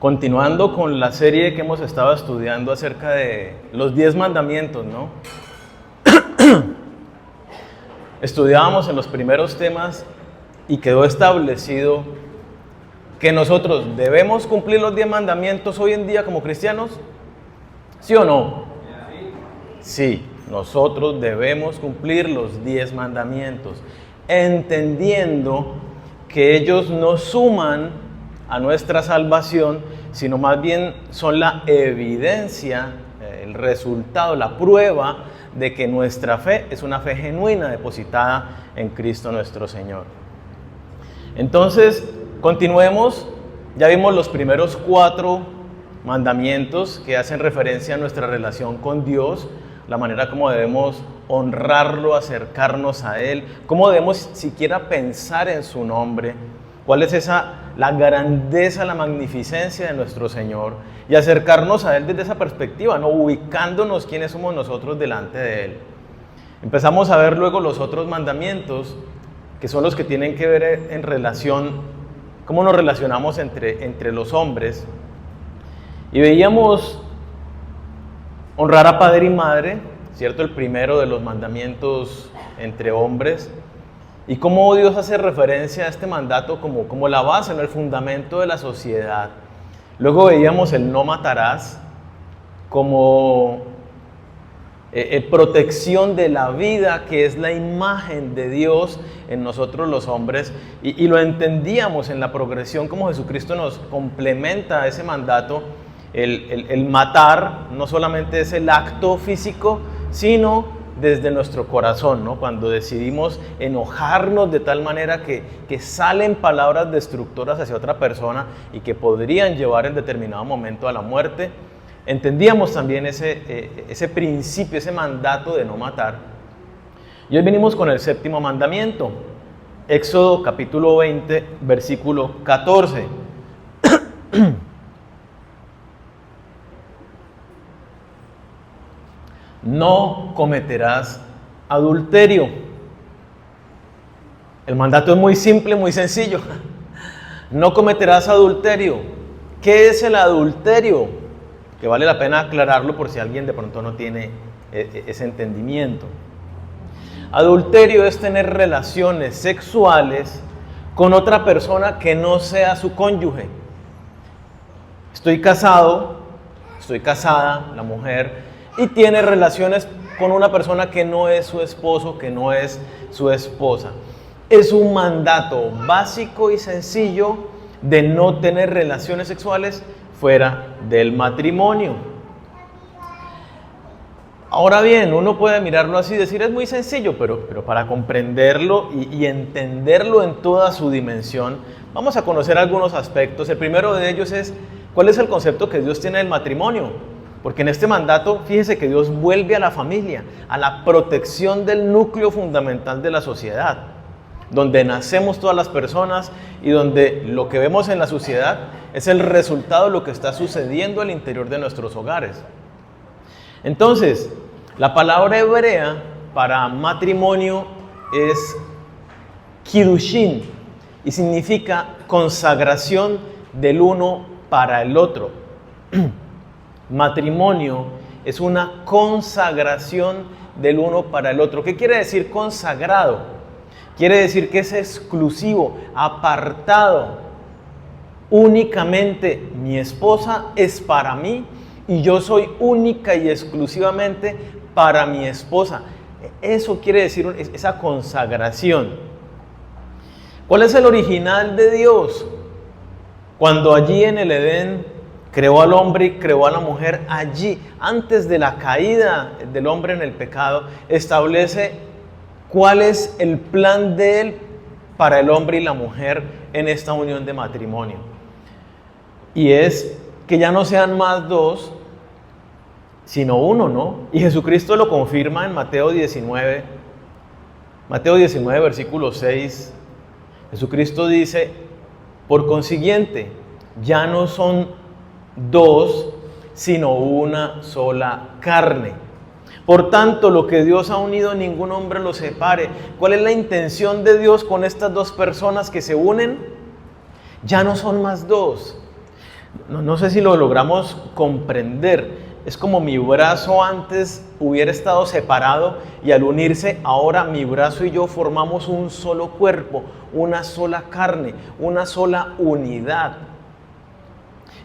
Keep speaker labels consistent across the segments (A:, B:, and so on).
A: Continuando con la serie que hemos estado estudiando acerca de los 10 mandamientos, ¿no? Estudiábamos en los primeros temas y quedó establecido que nosotros debemos cumplir los 10 mandamientos hoy en día como cristianos, ¿sí o no? Sí, nosotros debemos cumplir los 10 mandamientos, entendiendo que ellos no suman a nuestra salvación, sino más bien son la evidencia, el resultado, la prueba de que nuestra fe es una fe genuina depositada en Cristo nuestro Señor. Entonces, continuemos. Ya vimos los primeros 4 mandamientos que hacen referencia a nuestra relación con Dios, la manera como debemos honrarlo, acercarnos a Él, cómo debemos siquiera pensar en su nombre, cuál es la grandeza, la magnificencia de nuestro Señor y acercarnos a Él desde esa perspectiva, ¿no? Ubicándonos quiénes somos nosotros delante de Él. Empezamos a ver luego los otros mandamientos, que son los que tienen que ver en relación, cómo nos relacionamos entre los hombres. Y veíamos honrar a padre y madre, ¿cierto? El primero de los mandamientos entre hombres. Y cómo Dios hace referencia a este mandato como la base, ¿no? El fundamento de la sociedad. Luego veíamos el no matarás como protección de la vida, que es la imagen de Dios en nosotros los hombres. Y lo entendíamos en la progresión como Jesucristo nos complementa ese mandato. El matar no solamente es el acto físico, sino desde nuestro corazón, ¿no? Cuando decidimos enojarnos de tal manera que salen palabras destructoras hacia otra persona y que podrían llevar en determinado momento a la muerte. Entendíamos también ese principio, ese mandato de no matar. Y hoy venimos con el 7º mandamiento, Éxodo capítulo 20, versículo 14. No cometerás adulterio. El mandato es muy simple, muy sencillo. No cometerás adulterio. ¿Qué es el adulterio? Que vale la pena aclararlo por si alguien de pronto no tiene ese entendimiento. Adulterio es tener relaciones sexuales con otra persona que no sea su cónyuge. Estoy casado, estoy casada, la mujer, y tiene relaciones con una persona que no es su esposo, que no es su esposa. Es un mandato básico y sencillo de no tener relaciones sexuales fuera del matrimonio. Ahora bien, uno puede mirarlo así y decir, es muy sencillo, pero para comprenderlo y entenderlo en toda su dimensión, vamos a conocer algunos aspectos. El primero de ellos es, ¿cuál es el concepto que Dios tiene del matrimonio? Porque en este mandato, fíjese que Dios vuelve a la familia, a la protección del núcleo fundamental de la sociedad, donde nacemos todas las personas y donde lo que vemos en la sociedad es el resultado de lo que está sucediendo al interior de nuestros hogares. Entonces, la palabra hebrea para matrimonio es kiddushin y significa consagración del uno para el otro. Matrimonio es una consagración del uno para el otro. ¿Qué quiere decir consagrado? Quiere decir que es exclusivo, apartado. Únicamente mi esposa es para mí y yo soy única y exclusivamente para mi esposa. Eso quiere decir esa consagración. ¿Cuál es el original de Dios? Cuando allí en el Edén creó al hombre y creó a la mujer, allí, antes de la caída del hombre en el pecado, establece cuál es el plan de Él para el hombre y la mujer en esta unión de matrimonio. Y es que ya no sean más 2, sino 1, ¿no? Y Jesucristo lo confirma en Mateo 19, versículo 6. Jesucristo dice, por consiguiente, ya no son 2, sino una sola carne. Por tanto, lo que Dios ha unido, ningún hombre lo separe. ¿Cuál es la intención de Dios con estas 2 personas que se unen? Ya no son más 2. No sé si lo logramos comprender. Es como mi brazo antes hubiera estado separado y al unirse ahora mi brazo y yo formamos un solo cuerpo, una sola carne, una sola unidad.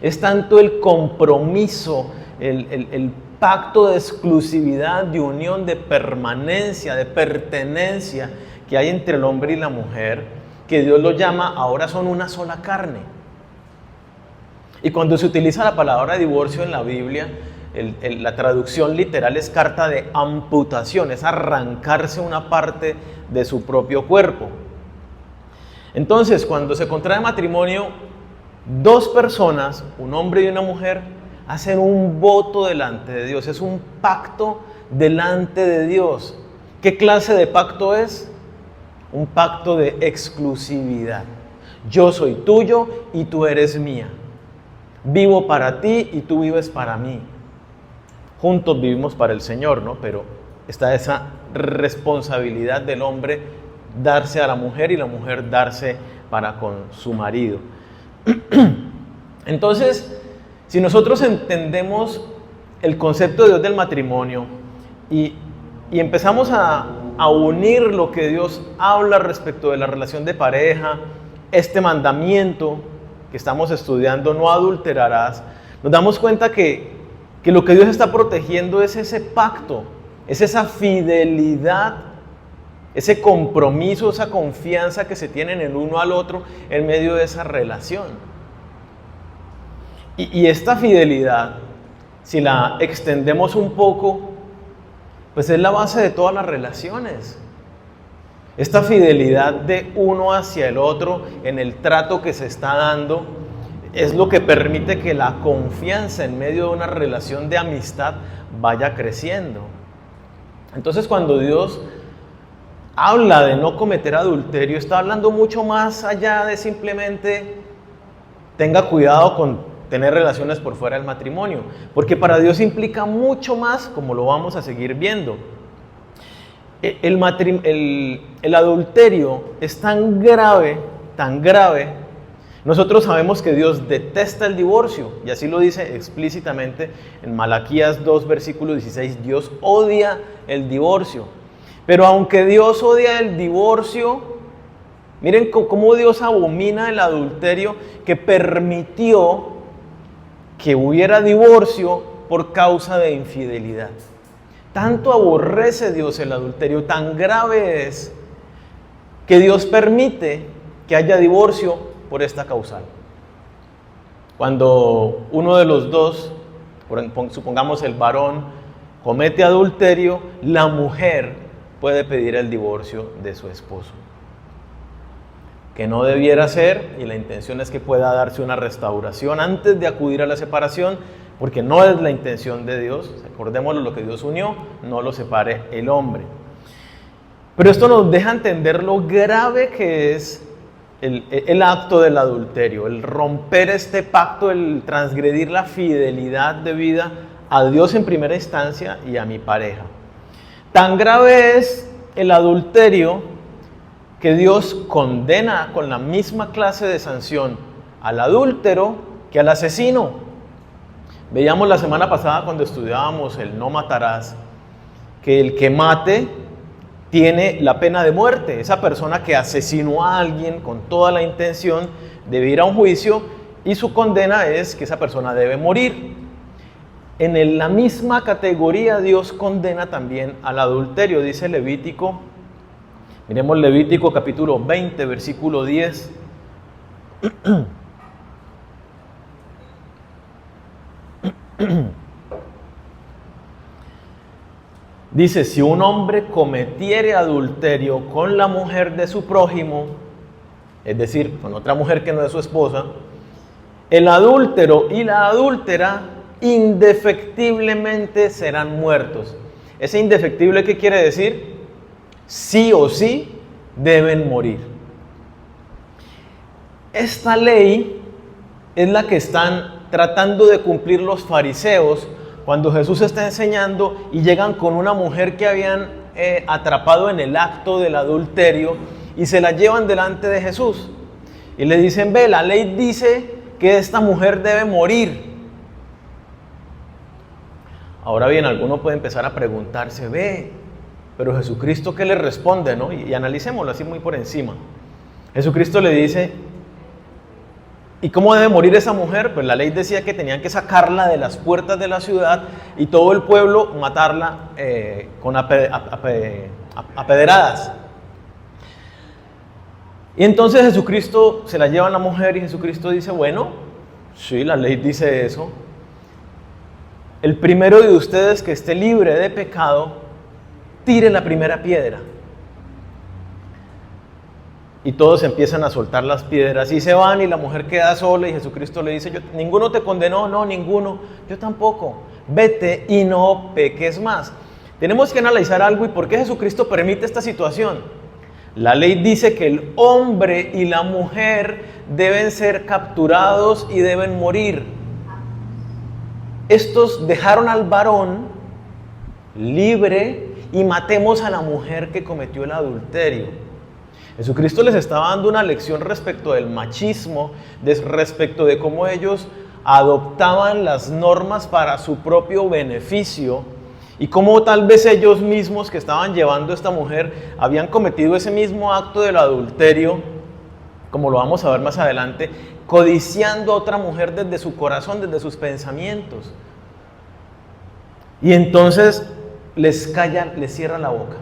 A: Es tanto el compromiso, el pacto de exclusividad, de unión, de permanencia, de pertenencia que hay entre el hombre y la mujer, que Dios lo llama, ahora son una sola carne. Y cuando se utiliza la palabra divorcio en la Biblia, la traducción literal es carta de amputación, es arrancarse una parte de su propio cuerpo. Entonces, cuando se contrae matrimonio, dos personas, un hombre y una mujer, hacen un voto delante de Dios, es un pacto delante de Dios. ¿Qué clase de pacto es? Un pacto de exclusividad. Yo soy tuyo y tú eres mía. Vivo para ti y tú vives para mí. Juntos vivimos para el Señor, ¿no? Pero está esa responsabilidad del hombre darse a la mujer y la mujer darse para con su marido. Entonces, si nosotros entendemos el concepto de Dios del matrimonio y empezamos a unir lo que Dios habla respecto de la relación de pareja, este mandamiento que estamos estudiando, no adulterarás, nos damos cuenta que lo que Dios está protegiendo es ese pacto, es esa fidelidad, ese compromiso, esa confianza que se tienen el uno al otro en medio de esa relación. Y esta fidelidad, si la extendemos un poco, pues es la base de todas las relaciones. Esta fidelidad de uno hacia el otro en el trato que se está dando es lo que permite que la confianza en medio de una relación de amistad vaya creciendo. Entonces, cuando Dios habla de no cometer adulterio, está hablando mucho más allá de simplemente tenga cuidado con tener relaciones por fuera del matrimonio, porque para Dios implica mucho más, como lo vamos a seguir viendo. El adulterio es tan grave, nosotros sabemos que Dios detesta el divorcio, y así lo dice explícitamente en Malaquías 2, versículo 16, Dios odia el divorcio. Pero aunque Dios odia el divorcio, miren cómo Dios abomina el adulterio, que permitió que hubiera divorcio por causa de infidelidad. Tanto aborrece Dios el adulterio, tan grave es que Dios permite que haya divorcio por esta causal. Cuando uno de los dos, supongamos el varón, comete adulterio, la mujer puede pedir el divorcio de su esposo. Que no debiera ser, y la intención es que pueda darse una restauración antes de acudir a la separación, porque no es la intención de Dios. Recordémoslo, lo que Dios unió, no lo separe el hombre. Pero esto nos deja entender lo grave que es el acto del adulterio, el romper este pacto, el transgredir la fidelidad de vida a Dios en primera instancia y a mi pareja. Tan grave es el adulterio que Dios condena con la misma clase de sanción al adúltero que al asesino. Veíamos la semana pasada cuando estudiábamos el no matarás, que el que mate tiene la pena de muerte. Esa persona que asesinó a alguien con toda la intención debe ir a un juicio y su condena es que esa persona debe morir. En la misma categoría Dios condena también al adulterio, dice Levítico. Miremos Levítico capítulo 20, versículo 10. Dice, si un hombre cometiere adulterio con la mujer de su prójimo, es decir, con otra mujer que no es su esposa, el adúltero y la adúltera indefectiblemente serán muertos. ¿Ese indefectible qué quiere decir? Sí o sí deben morir. Esta ley es la que están tratando de cumplir los fariseos cuando Jesús está enseñando y llegan con una mujer que habían atrapado en el acto del adulterio y se la llevan delante de Jesús. Y le dicen, ve, la ley dice que esta mujer debe morir. Ahora bien, alguno puede empezar a preguntarse, pero Jesucristo, ¿qué le responde, no? Y analicémoslo así muy por encima. Jesucristo le dice, ¿y cómo debe morir esa mujer? Pues la ley decía que tenían que sacarla de las puertas de la ciudad y todo el pueblo matarla con apedradas. Y entonces Jesucristo se la lleva a la mujer y Jesucristo dice, bueno, sí, la ley dice eso. El primero de ustedes que esté libre de pecado, tire la primera piedra. Y todos empiezan a soltar las piedras y se van y la mujer queda sola y Jesucristo le dice, ¿ninguno te condenó? No, ninguno, yo tampoco. Vete y no peques más. Tenemos que analizar algo y por qué Jesucristo permite esta situación. La ley dice que el hombre y la mujer deben ser capturados y deben morir. Estos dejaron al varón libre y matemos a la mujer que cometió el adulterio. Jesucristo les estaba dando una lección respecto del machismo, respecto de cómo ellos adoptaban las normas para su propio beneficio y cómo tal vez ellos mismos que estaban llevando a esta mujer habían cometido ese mismo acto del adulterio, como lo vamos a ver más adelante, codiciando a otra mujer desde su corazón, desde sus pensamientos. Y entonces les cierra la boca.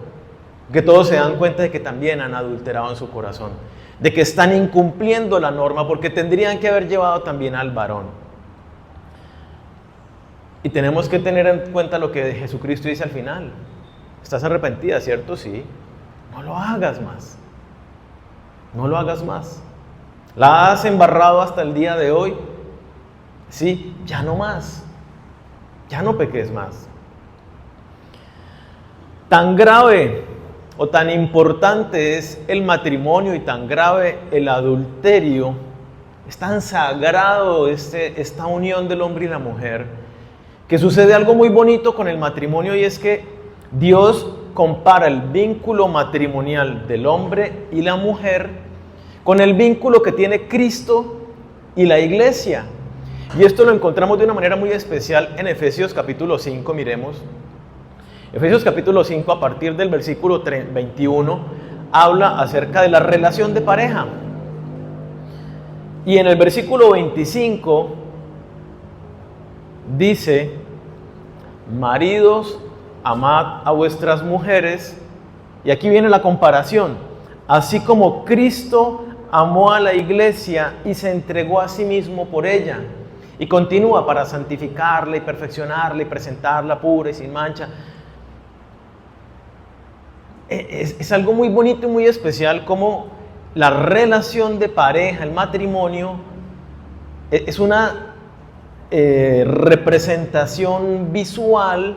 A: Que todos se dan cuenta de que también han adulterado en su corazón, de que están incumpliendo la norma porque tendrían que haber llevado también al varón. Y tenemos que tener en cuenta lo que Jesucristo dice al final. ¿Estás arrepentida, cierto? Sí. No lo hagas más. No lo hagas más. ¿La has embarrado hasta el día de hoy? Sí, ya no más. Ya no peques más. Tan grave o tan importante es el matrimonio y tan grave el adulterio, es tan sagrado esta unión del hombre y la mujer, que sucede algo muy bonito con el matrimonio y es que Dios compara el vínculo matrimonial del hombre y la mujer con el vínculo que tiene Cristo y la iglesia. Y esto lo encontramos de una manera muy especial en Efesios capítulo 5, miremos. Efesios capítulo 5, a partir del versículo 21, habla acerca de la relación de pareja. Y en el versículo 25 dice, maridos, amad a vuestras mujeres. Y aquí viene la comparación. Así como Cristo amó a la iglesia y se entregó a sí mismo por ella. Y continúa para santificarla y perfeccionarla y presentarla pura y sin mancha. Es algo muy bonito y muy especial como la relación de pareja, el matrimonio, es una representación visual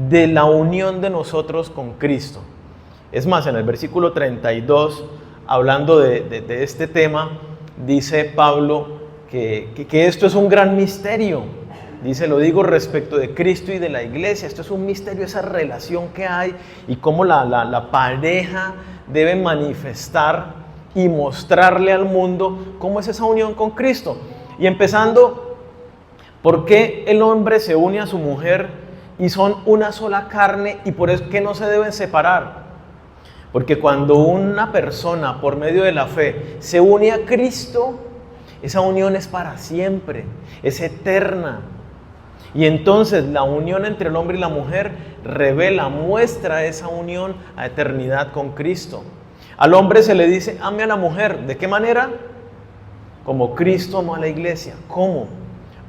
A: de la unión de nosotros con Cristo. Es más, en el versículo 32, hablando de este tema, dice Pablo que esto es un gran misterio. Dice, lo digo respecto de Cristo y de la iglesia. Esto es un misterio, esa relación que hay y cómo la pareja debe manifestar y mostrarle al mundo cómo es esa unión con Cristo. Y empezando, ¿por qué el hombre se une a su mujer y son una sola carne y por qué no se deben separar? Porque cuando una persona por medio de la fe se une a Cristo, esa unión es para siempre, es eterna. Y entonces la unión entre el hombre y la mujer revela, muestra esa unión a eternidad con Cristo. Al hombre se le dice, ame a la mujer. ¿De qué manera? Como Cristo amó a la iglesia. ¿Cómo?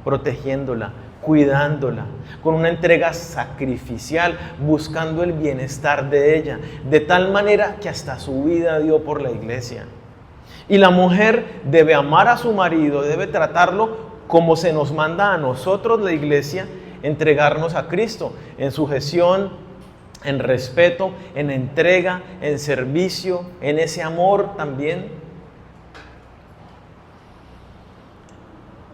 A: Protegiéndola, cuidándola, con una entrega sacrificial, buscando el bienestar de ella, de tal manera que hasta su vida dio por la iglesia. Y la mujer debe amar a su marido, debe tratarlo como se nos manda a nosotros la iglesia, entregarnos a Cristo en sujeción, en respeto, en entrega, en servicio, en ese amor también.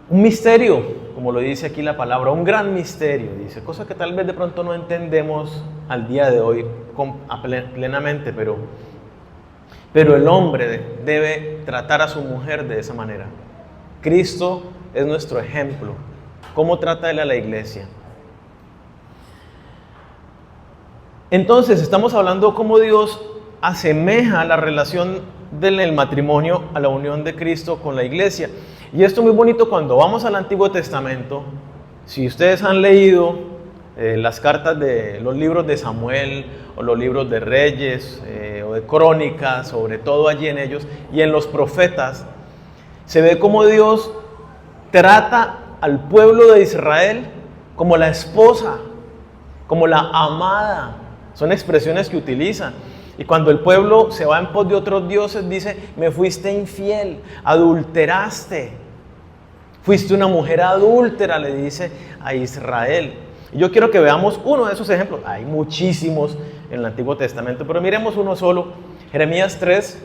A: Un misterio, como lo dice aquí la palabra, un gran misterio, dice, cosa que tal vez de pronto no entendemos al día de hoy plenamente, pero el hombre debe tratar a su mujer de esa manera. Cristo es nuestro ejemplo. ¿Cómo trata Él a la iglesia? Entonces, estamos hablando cómo Dios asemeja la relación del matrimonio a la unión de Cristo con la iglesia. Y esto es muy bonito cuando vamos al Antiguo Testamento. Si ustedes han leído las cartas de los libros de Samuel o los libros de Reyes o de Crónicas, sobre todo allí en ellos, y en los profetas, se ve cómo Dios trata al pueblo de Israel como la esposa, como la amada. Son expresiones que utilizan. Y cuando el pueblo se va en pos de otros dioses, dice: me fuiste infiel, adulteraste. Fuiste una mujer adúltera, le dice a Israel. Y yo quiero que veamos uno de esos ejemplos. Hay muchísimos en el Antiguo Testamento, pero miremos uno solo. Jeremías 3,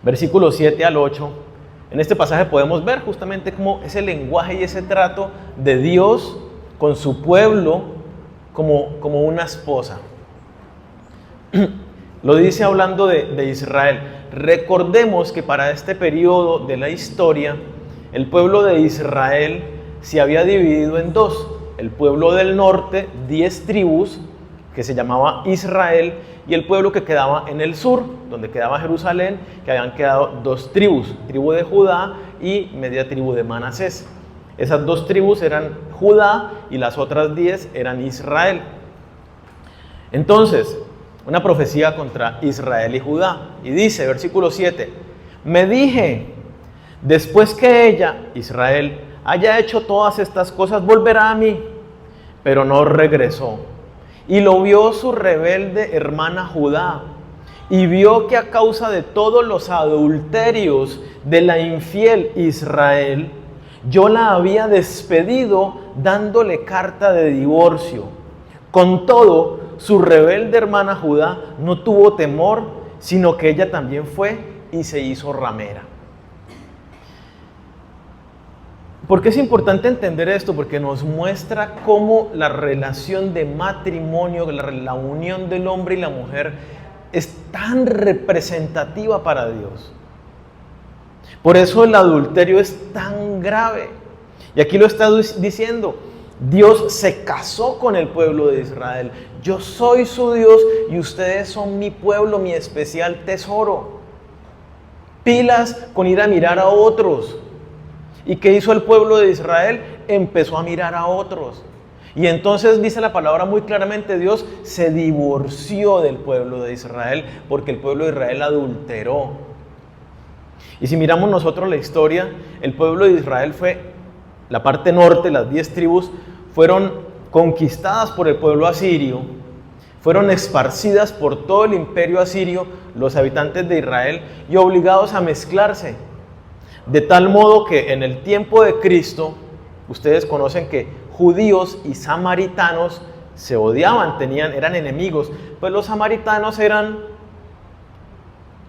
A: versículos 7 al 8. En este pasaje podemos ver justamente cómo ese lenguaje y ese trato de Dios con su pueblo como una esposa. Lo dice hablando de Israel. Recordemos que para este periodo de la historia, el pueblo de Israel se había dividido en dos. El pueblo del norte, 10 tribus, que se llamaba Israel, y el pueblo que quedaba en el sur, donde quedaba Jerusalén, que habían quedado 2 tribus, tribu de Judá y media tribu de Manasés. Esas 2 tribus eran Judá y las otras 10 eran Israel. Entonces, una profecía contra Israel y Judá. Y dice, versículo 7, me dije, después que ella, Israel, haya hecho todas estas cosas, volverá a mí. Pero no regresó. Y lo vio su rebelde hermana Judá. Y vio que a causa de todos los adulterios de la infiel Israel, yo la había despedido dándole carta de divorcio. Con todo, su rebelde hermana Judá no tuvo temor, sino que ella también fue y se hizo ramera. ¿Por qué es importante entender esto? Porque nos muestra cómo la relación de matrimonio, la unión del hombre y la mujer, es tan representativa para Dios. Por eso el adulterio es tan grave. Y aquí lo está diciendo. Dios se casó con el pueblo de Israel. Yo soy su Dios y ustedes son mi pueblo, mi especial tesoro. Pilas con ir a mirar a otros. ¿Y qué hizo el pueblo de Israel? Empezó a mirar a otros. Y entonces dice la palabra muy claramente, Dios se divorció del pueblo de Israel porque el pueblo de Israel adulteró. Y si miramos nosotros la historia, el pueblo de Israel fue, la parte norte, las 10 tribus, fueron conquistadas por el pueblo asirio, fueron esparcidas por todo el imperio asirio, los habitantes de Israel, y obligados a mezclarse. De tal modo que en el tiempo de Cristo, ustedes conocen que judíos y samaritanos se odiaban, eran enemigos, pues los samaritanos eran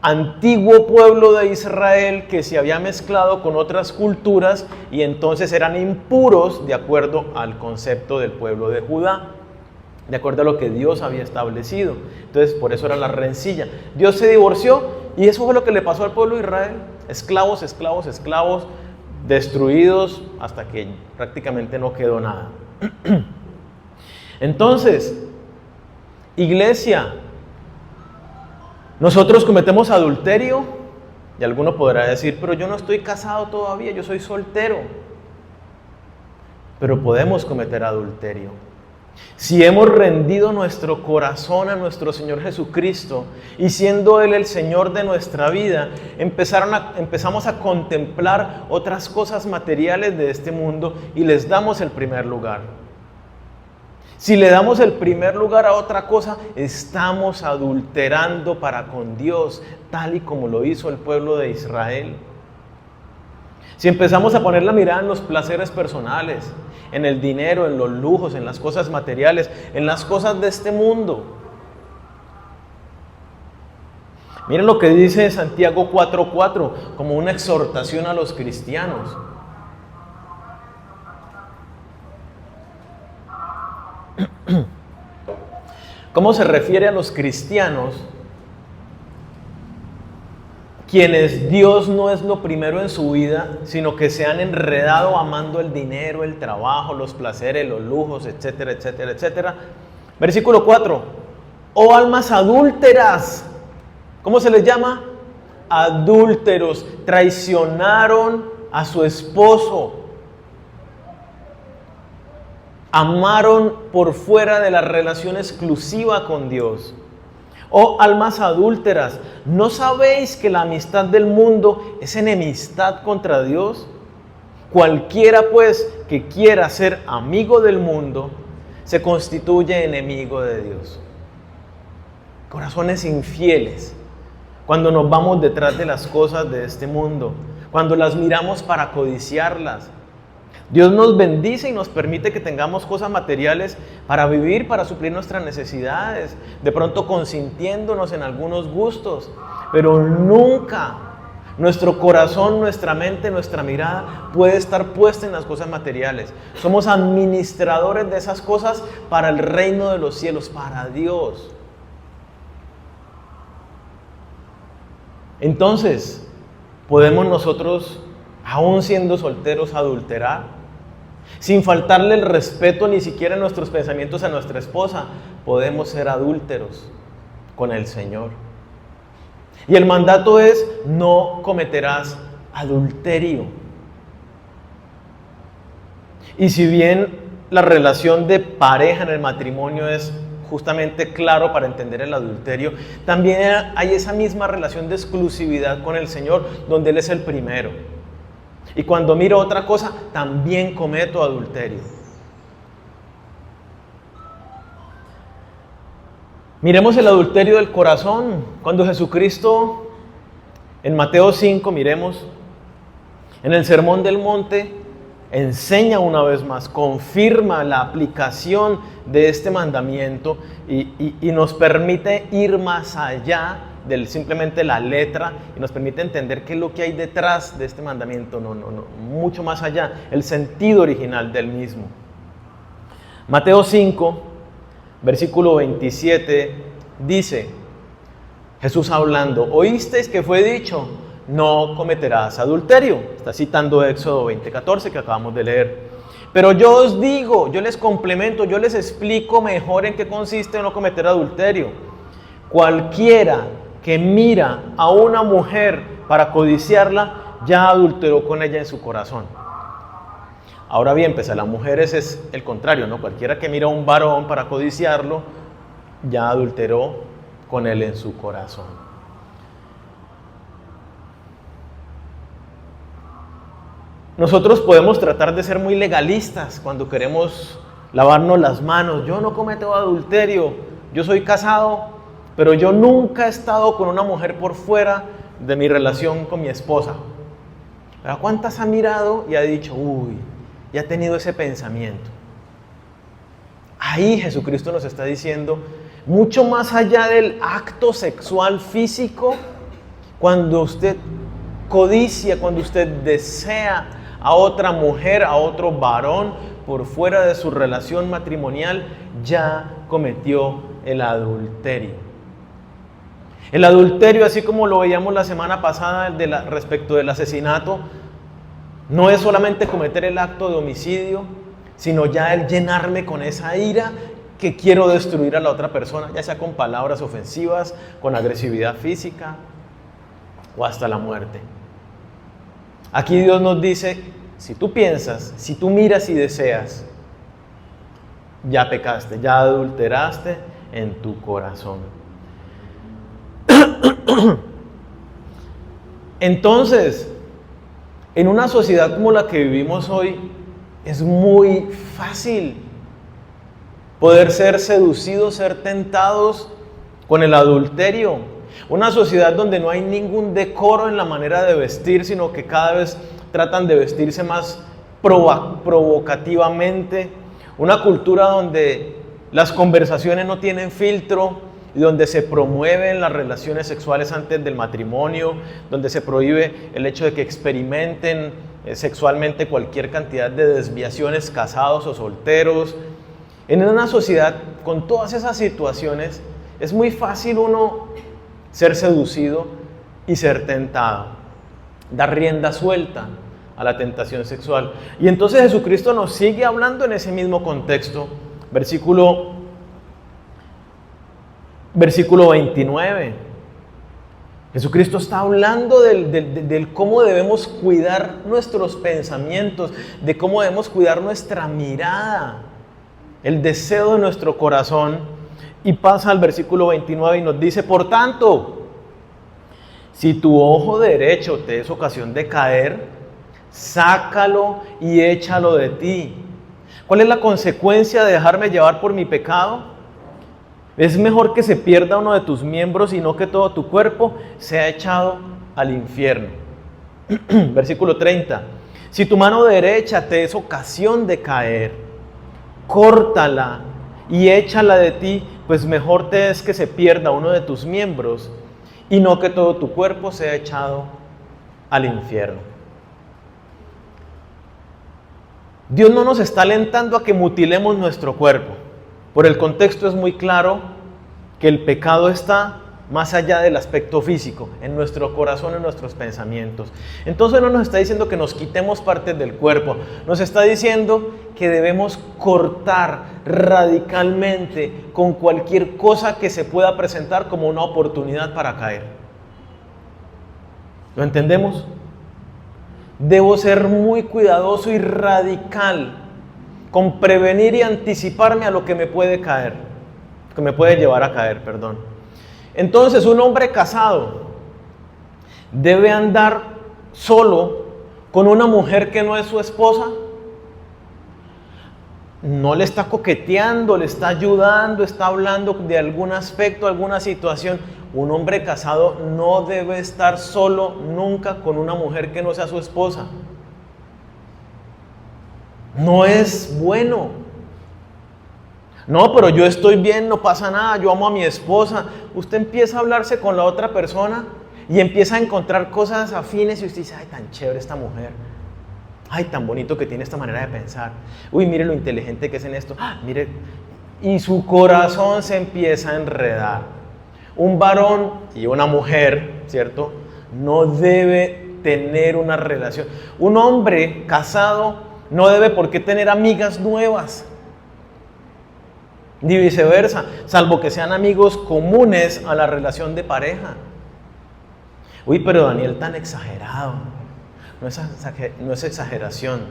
A: antiguo pueblo de Israel que se había mezclado con otras culturas y entonces eran impuros de acuerdo al concepto del pueblo de Judá, de acuerdo a lo que Dios había establecido. Entonces por eso era la rencilla. Dios se divorció y eso fue lo que le pasó al pueblo de Israel. Esclavos, esclavos, esclavos, destruidos hasta que prácticamente no quedó nada. Entonces, iglesia, nosotros cometemos adulterio y alguno podrá decir, pero yo no estoy casado todavía, yo soy soltero. Pero podemos cometer adulterio. Si hemos rendido nuestro corazón a nuestro Señor Jesucristo y siendo Él el Señor de nuestra vida, empezamos a contemplar otras cosas materiales de este mundo y les damos el primer lugar. Si le damos el primer lugar a otra cosa, estamos adulterando para con Dios, tal y como lo hizo el pueblo de Israel. Si empezamos a poner la mirada en los placeres personales, en el dinero, en los lujos, en las cosas materiales, en las cosas de este mundo. Miren lo que dice Santiago 4:4 como una exhortación a los cristianos. ¿Cómo se refiere a los cristianos quienes Dios no es lo primero en su vida, sino que se han enredado amando el dinero, el trabajo, los placeres, los lujos, etcétera, etcétera, etcétera. Versículo 4. Oh almas adúlteras, ¿cómo se les llama? Adúlteros, traicionaron a su esposo. Amaron por fuera de la relación exclusiva con Dios. Oh almas adúlteras, ¿no sabéis que la amistad del mundo es enemistad contra Dios? Cualquiera pues que quiera ser amigo del mundo, se constituye enemigo de Dios. Corazones infieles, cuando nos vamos detrás de las cosas de este mundo, cuando las miramos para codiciarlas. Dios nos bendice y nos permite que tengamos cosas materiales para vivir, para suplir nuestras necesidades, de pronto consintiéndonos en algunos gustos, pero nunca nuestro corazón, nuestra mente, nuestra mirada puede estar puesta en las cosas materiales. Somos administradores de esas cosas para el reino de los cielos, para Dios. Entonces, ¿podemos nosotros, aún siendo solteros, adulterar? Sin faltarle el respeto ni siquiera en nuestros pensamientos a nuestra esposa, podemos ser adúlteros con el Señor. Y el mandato es: no cometerás adulterio. Y si bien la relación de pareja en el matrimonio es justamente claro para entender el adulterio, también hay esa misma relación de exclusividad con el Señor, donde Él es el primero. Y cuando miro otra cosa, también cometo adulterio. Miremos el adulterio del corazón. Cuando Jesucristo, en Mateo 5, miremos, en el Sermón del Monte, enseña una vez más, confirma la aplicación de este mandamiento y nos permite ir más allá de simplemente la letra, y nos permite entender qué es lo que hay detrás de este mandamiento, mucho más allá, el sentido original del mismo. Mateo 5, versículo 27, dice, Jesús hablando: oísteis que fue dicho, no cometerás adulterio. Está citando Éxodo 20:14 que acabamos de leer. Pero yo os digo, yo les complemento, yo les explico mejor en qué consiste no cometer adulterio. Cualquiera que mira a una mujer para codiciarla, ya adulteró con ella en su corazón. Ahora bien, pues a las mujeres es el contrario, ¿no? Cualquiera que mira a un varón para codiciarlo, ya adulteró con él en su corazón. Nosotros podemos tratar de ser muy legalistas cuando queremos lavarnos las manos. Yo no cometo adulterio, yo soy casado, pero yo nunca he estado con una mujer por fuera de mi relación con mi esposa. ¿Pero cuántas ha mirado y ha dicho, uy, y ha tenido ese pensamiento? Ahí Jesucristo nos está diciendo, mucho más allá del acto sexual físico, cuando usted codicia, cuando usted desea a otra mujer, a otro varón, por fuera de su relación matrimonial, ya cometió el adulterio. El adulterio, así como lo veíamos la semana pasada respecto del asesinato, no es solamente cometer el acto de homicidio, sino ya el llenarme con esa ira que quiero destruir a la otra persona, ya sea con palabras ofensivas, con agresividad física o hasta la muerte. Aquí Dios nos dice, si tú piensas, si tú miras y deseas, ya pecaste, ya adulteraste en tu corazón. Entonces, en una sociedad como la que vivimos hoy, es muy fácil poder ser seducidos, ser tentados con el adulterio. Una sociedad donde no hay ningún decoro en la manera de vestir, sino que cada vez tratan de vestirse más provocativamente. Una cultura donde las conversaciones no tienen filtro y donde se promueven las relaciones sexuales antes del matrimonio, donde se prohíbe el hecho de que experimenten sexualmente cualquier cantidad de desviaciones, casados o solteros. En una sociedad con todas esas situaciones, es muy fácil uno ser seducido y ser tentado. Dar rienda suelta a la tentación sexual. Y entonces Jesucristo nos sigue hablando en ese mismo contexto. Versículo 29. Jesucristo está hablando del cómo debemos cuidar nuestros pensamientos, de cómo debemos cuidar nuestra mirada, el deseo de nuestro corazón. Y pasa al versículo 29 y nos dice: por tanto, si tu ojo derecho te es ocasión de caer, sácalo y échalo de ti. ¿Cuál es la consecuencia de dejarme llevar por mi pecado? Es mejor que se pierda uno de tus miembros y no que todo tu cuerpo sea echado al infierno. Versículo 30. Si tu mano derecha te es ocasión de caer, córtala y échala de ti, pues mejor te es que se pierda uno de tus miembros y no que todo tu cuerpo sea echado al infierno. Dios no nos está alentando a que mutilemos nuestro cuerpo. Por el contexto es muy claro que el pecado está más allá del aspecto físico, en nuestro corazón, en nuestros pensamientos. Entonces no nos está diciendo que nos quitemos partes del cuerpo, nos está diciendo que debemos cortar radicalmente con cualquier cosa que se pueda presentar como una oportunidad para caer. ¿Lo entendemos? Debo ser muy cuidadoso y radical con prevenir y anticiparme a lo que me puede caer, que me puede llevar a caer, perdón. Entonces, un hombre casado debe andar solo con una mujer que no es su esposa. No le está coqueteando, le está ayudando, está hablando de algún aspecto, alguna situación. Un hombre casado no debe estar solo nunca con una mujer que no sea su esposa. No es bueno. No, pero yo estoy bien, no pasa nada, yo amo a mi esposa. Usted empieza a hablarse con la otra persona y empieza a encontrar cosas afines y usted dice: ay, tan chévere esta mujer. Ay, tan bonito que tiene esta manera de pensar. Uy, mire lo inteligente que es en esto. Mire. Y su corazón se empieza a enredar. Un varón y una mujer, ¿cierto?, no debe tener una relación. Un hombre casado no debe por qué tener amigas nuevas, ni viceversa, salvo que sean amigos comunes a la relación de pareja. Uy, pero Daniel, tan exagerado. No es exageración.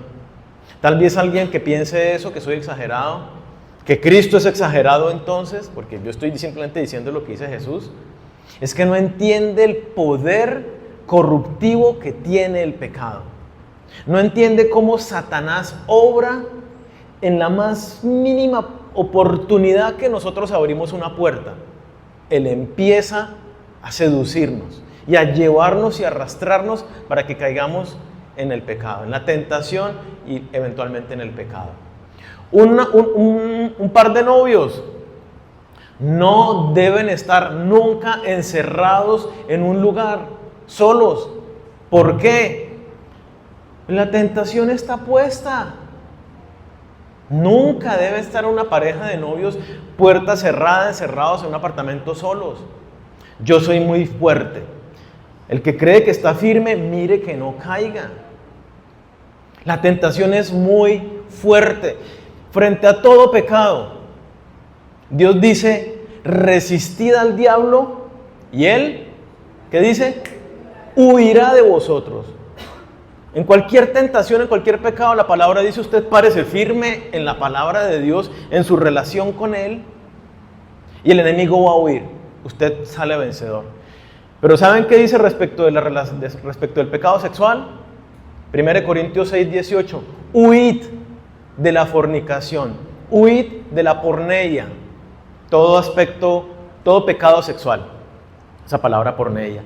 A: Tal vez alguien que piense eso, que soy exagerado, que Cristo es exagerado entonces, porque yo estoy simplemente diciendo lo que dice Jesús, es que no entiende el poder corruptivo que tiene el pecado. No entiende cómo Satanás obra en la más mínima oportunidad que nosotros abrimos una puerta. Él empieza a seducirnos y a llevarnos y arrastrarnos para que caigamos en el pecado, en la tentación y eventualmente en el pecado. Un par de novios no deben estar nunca encerrados en un lugar, solos. ¿Por qué? La tentación está puesta. Nunca debe estar una pareja de novios puerta cerrada, encerrados en un apartamento solos. Yo soy muy fuerte. El que cree que está firme, mire que no caiga. La tentación es muy fuerte. Frente a todo pecado, Dios dice: resistid al diablo y él, ¿qué dice? Huirá de vosotros. En cualquier tentación, en cualquier pecado, la palabra dice: usted párese firme en la palabra de Dios, en su relación con él, y el enemigo va a huir. Usted sale vencedor. Pero ¿saben qué dice respecto del pecado sexual? 1 Corintios 6, 18. Huid de la fornicación, huid de la porneia, todo pecado sexual. Esa palabra porneia.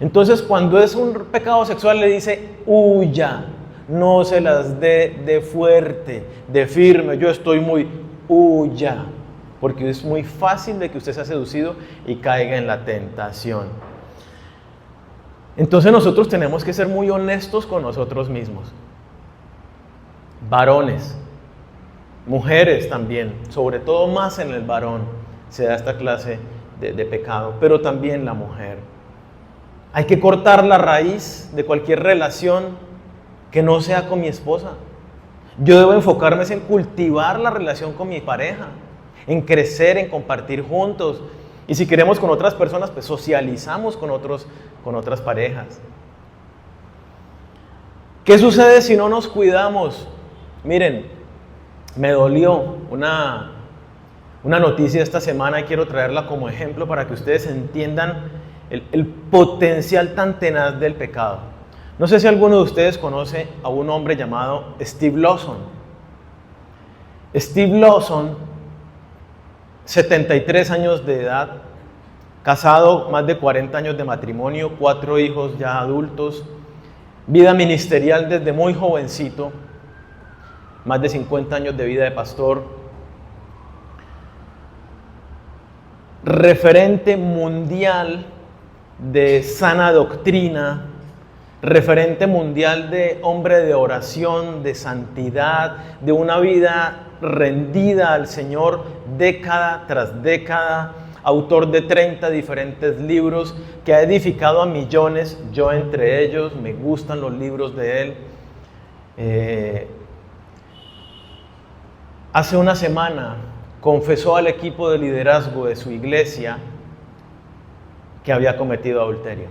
A: Entonces, cuando es un pecado sexual, le dice: huya, no se las dé de fuerte, de firme. Yo estoy huya, porque es muy fácil de que usted sea seducido y caiga en la tentación. Entonces nosotros tenemos que ser muy honestos con nosotros mismos. Varones, mujeres también, sobre todo más en el varón se da esta clase de pecado, pero también la mujer. Hay que cortar la raíz de cualquier relación que no sea con mi esposa. Yo debo enfocarme en cultivar la relación con mi pareja, en crecer, en compartir juntos. Y si queremos con otras personas, pues socializamos con otras parejas. ¿Qué sucede si no nos cuidamos? Miren, me dolió una noticia esta semana y quiero traerla como ejemplo para que ustedes entiendan el potencial tan tenaz del pecado. No sé si alguno de ustedes conoce a un hombre llamado Steve Lawson. Steve Lawson, 73 años de edad, casado, más de 40 años de matrimonio, 4 hijos ya adultos, vida ministerial desde muy jovencito, más de 50 años de vida de pastor, referente mundial de sana doctrina, referente mundial de hombre de oración, de santidad, de una vida rendida al Señor década tras década, autor de 30 diferentes libros que ha edificado a millones, yo entre ellos, me gustan los libros de él. Hace una semana confesó al equipo de liderazgo de su iglesia que había cometido adulterio,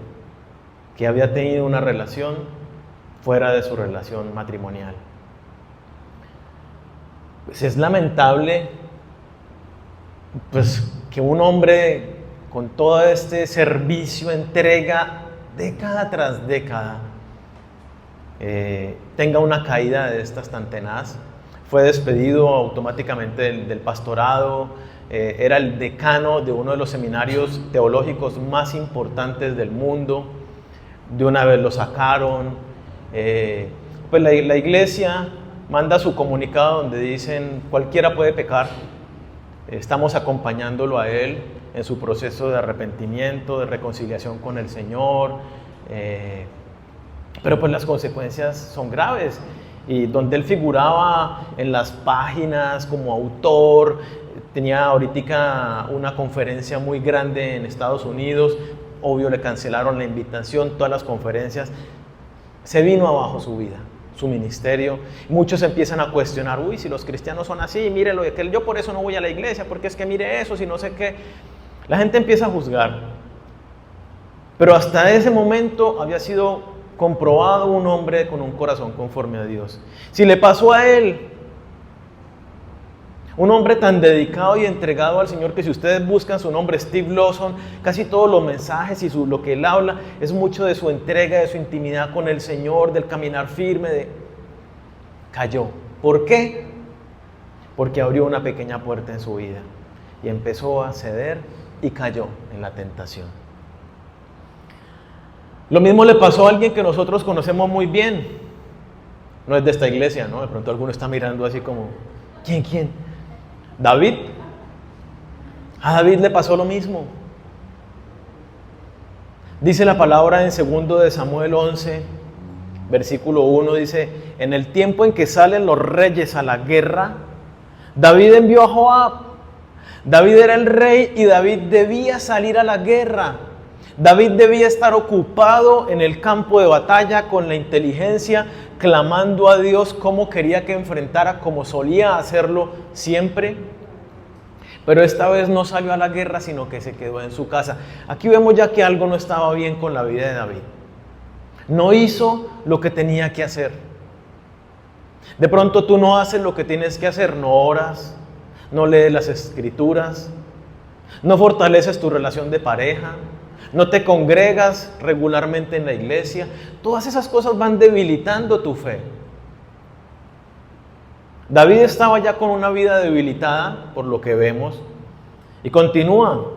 A: que había tenido una relación fuera de su relación matrimonial. Pues es lamentable pues, que un hombre con todo este servicio, entrega década tras década, tenga una caída de estas tan tenaz. Fue despedido automáticamente del pastorado, era el decano de uno de los seminarios teológicos más importantes del mundo. De una vez lo sacaron. Pues la iglesia manda su comunicado donde dicen cualquiera puede pecar, estamos acompañándolo a él en su proceso de arrepentimiento, de reconciliación con el Señor, pero pues las consecuencias son graves. Y donde él figuraba en las páginas como autor, tenía ahorita una conferencia muy grande en Estados Unidos, obvio le cancelaron la invitación, todas las conferencias, se vino abajo su vida, su ministerio. Muchos empiezan a cuestionar, uy, si los cristianos son así, mire lo de que yo por eso no voy a la iglesia, porque es que mire eso, si no sé qué. La gente empieza a juzgar, pero hasta ese momento había sido comprobado un hombre con un corazón conforme a Dios. Si le pasó a él, un hombre tan dedicado y entregado al Señor, que si ustedes buscan su nombre, Steve Lawson, casi todos los mensajes y lo que él habla es mucho de su entrega, de su intimidad con el Señor, del caminar firme, cayó. ¿Por qué? Porque abrió una pequeña puerta en su vida y empezó a ceder y cayó en la tentación. Lo mismo le pasó a alguien que nosotros conocemos muy bien. No es de esta iglesia, ¿no? De pronto alguno está mirando así como, ¿quién? David. A David le pasó lo mismo. Dice la palabra en 2 de Samuel 11, versículo 1, dice, en el tiempo en que salen los reyes a la guerra, David envió a Joab. David era el rey y David debía salir a la guerra. David debía estar ocupado en el campo de batalla con la inteligencia, clamando a Dios cómo quería que enfrentara, como solía hacerlo siempre. Pero esta vez no salió a la guerra, sino que se quedó en su casa. Aquí vemos ya que algo no estaba bien con la vida de David. No hizo lo que tenía que hacer. De pronto tú no haces lo que tienes que hacer, no oras, no lees las escrituras, no fortaleces tu relación de pareja, no te congregas regularmente en la iglesia. Todas esas cosas van debilitando tu fe. David estaba ya con una vida debilitada, por lo que vemos, y continúa.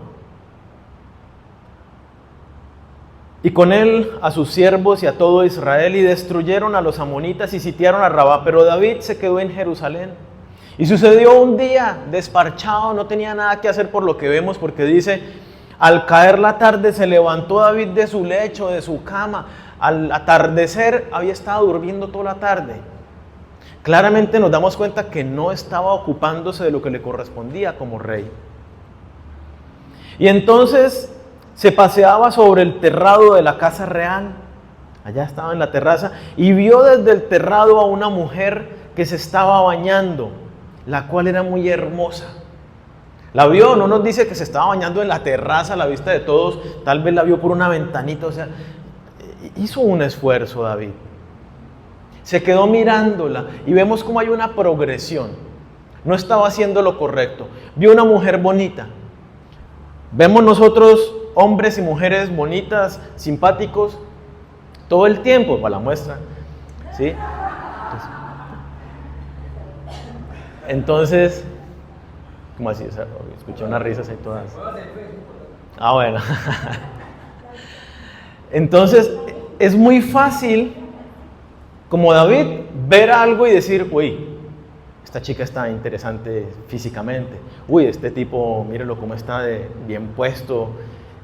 A: Y con él a sus siervos y a todo Israel, y destruyeron a los amonitas y sitiaron a Rabá, pero David se quedó en Jerusalén. Y sucedió un día, desparchado, no tenía nada que hacer, por lo que vemos, porque dice, al caer la tarde se levantó David de su lecho, de su cama. Al atardecer había estado durmiendo toda la tarde. Claramente nos damos cuenta que no estaba ocupándose de lo que le correspondía como rey. Y entonces se paseaba sobre el terrado de la casa real. Allá estaba en la terraza y vio desde el terrado a una mujer que se estaba bañando, la cual era muy hermosa. La vio, no nos dice que se estaba bañando en la terraza a la vista de todos, tal vez la vio por una ventanita, o sea, hizo un esfuerzo David. Se quedó mirándola y vemos cómo hay una progresión. No estaba haciendo lo correcto. Vio una mujer bonita. Vemos nosotros hombres y mujeres bonitas, simpáticos, todo el tiempo, para la muestra, ¿sí? Entonces, ¿cómo así? O sea, escuché unas risas ahí todas. Ah, bueno. Entonces, es muy fácil, como David, ver algo y decir, uy, esta chica está interesante físicamente. Uy, este tipo, mírelo cómo está bien puesto.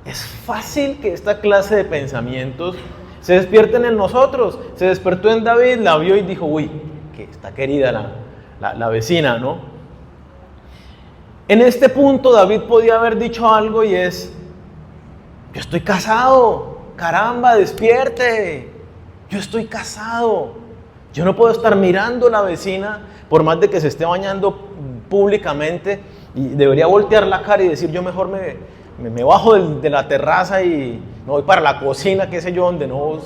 A: Es fácil que esta clase de pensamientos se despierten en nosotros. Se despertó en David, la vio y dijo, uy, que está querida la vecina, ¿no? En este punto David podía haber dicho algo y es, yo estoy casado, caramba, despierte, yo estoy casado, yo no puedo estar mirando a la vecina por más de que se esté bañando públicamente y debería voltear la cara y decir, yo mejor me bajo de la terraza y me voy para la cocina, qué sé yo, donde no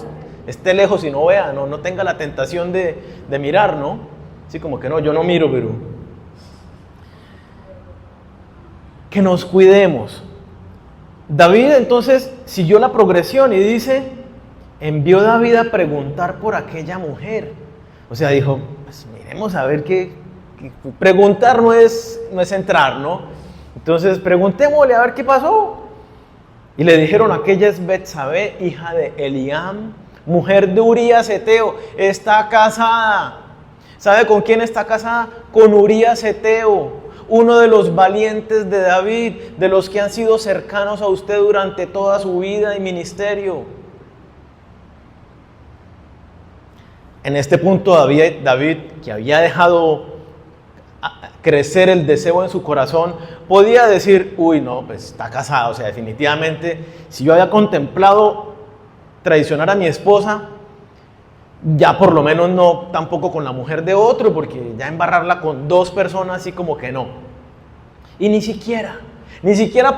A: esté lejos y no vea, no tenga la tentación de mirar, ¿no? Así como que no, yo no miro, pero que nos cuidemos. David entonces siguió la progresión y dice, envió David a preguntar por aquella mujer. O sea, dijo, pues miremos a ver qué preguntar no es entrar, ¿no? Entonces preguntémosle a ver qué pasó. Y le dijeron, aquella es Betsabé, hija de Eliam, mujer de Urías Eteo, está casada. ¿Sabe con quién está casada? Con Urías Eteo, uno de los valientes de David, de los que han sido cercanos a usted durante toda su vida y ministerio. En este punto David, que había dejado crecer el deseo en su corazón, podía decir, uy, no, pues está casado, o sea, definitivamente, si yo había contemplado traicionar a mi esposa, ya por lo menos no tampoco con la mujer de otro, porque ya embarrarla con dos personas así como que no. Y ni siquiera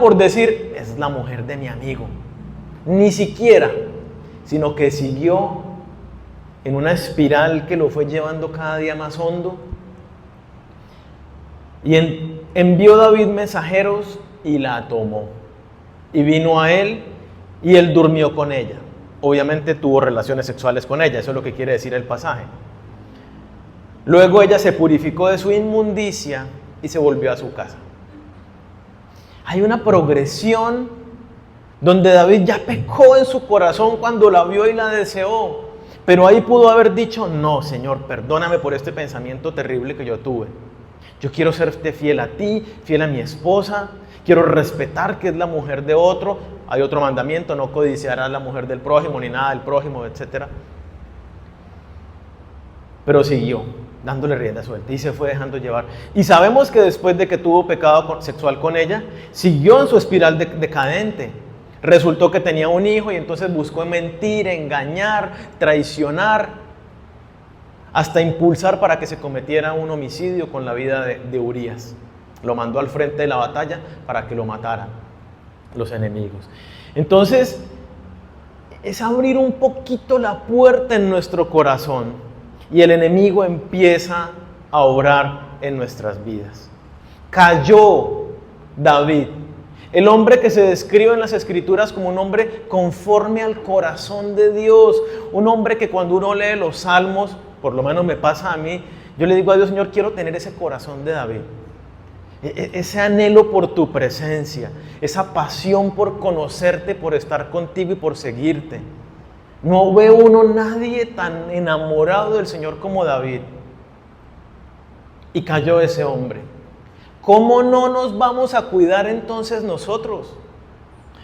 A: por decir, es la mujer de mi amigo, ni siquiera, sino que siguió en una espiral que lo fue llevando cada día más hondo. Y envió David mensajeros y la tomó. Y vino a él y él durmió con ella. Obviamente tuvo relaciones sexuales con ella, eso es lo que quiere decir el pasaje. Luego ella se purificó de su inmundicia y se volvió a su casa. Hay una progresión donde David ya pecó en su corazón cuando la vio y la deseó. Pero ahí pudo haber dicho, no, Señor, perdóname por este pensamiento terrible que yo tuve. Yo quiero serte fiel a ti, fiel a mi esposa, quiero respetar que es la mujer de otro. Hay otro mandamiento, no codiciarás la mujer del prójimo, ni nada del prójimo, etc. Pero siguió, dándole rienda suelta y se fue dejando llevar. Y sabemos que después de que tuvo pecado sexual con ella, siguió en su espiral decadente. Resultó que tenía un hijo y entonces buscó mentir, engañar, traicionar, hasta impulsar para que se cometiera un homicidio con la vida de Urías. Lo mandó al frente de la batalla para que lo mataran los enemigos. Entonces, es abrir un poquito la puerta en nuestro corazón y el enemigo empieza a obrar en nuestras vidas. Cayó David, el hombre que se describe en las Escrituras como un hombre conforme al corazón de Dios, un hombre que cuando uno lee los salmos, por lo menos me pasa a mí, yo le digo a Dios, Señor, quiero tener ese corazón de David, ese anhelo por tu presencia, esa pasión por conocerte, por estar contigo y por seguirte. No veo uno nadie tan enamorado del Señor como David. Y cayó ese hombre. ¿Cómo no nos vamos a cuidar entonces nosotros?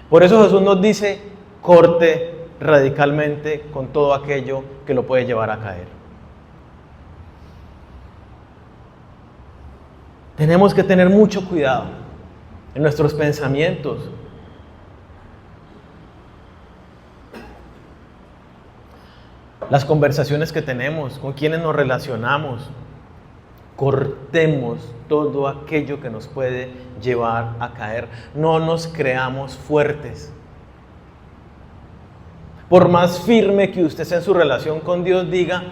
A: Por eso Jesús nos dice, corte radicalmente con todo aquello que lo puede llevar a caer. Tenemos que tener mucho cuidado en nuestros pensamientos. las conversaciones que tenemos, con quienes nos relacionamos. Cortemos todo aquello que nos puede llevar a caer. No nos creamos fuertes. Por más firme que usted sea en su relación con Dios, diga,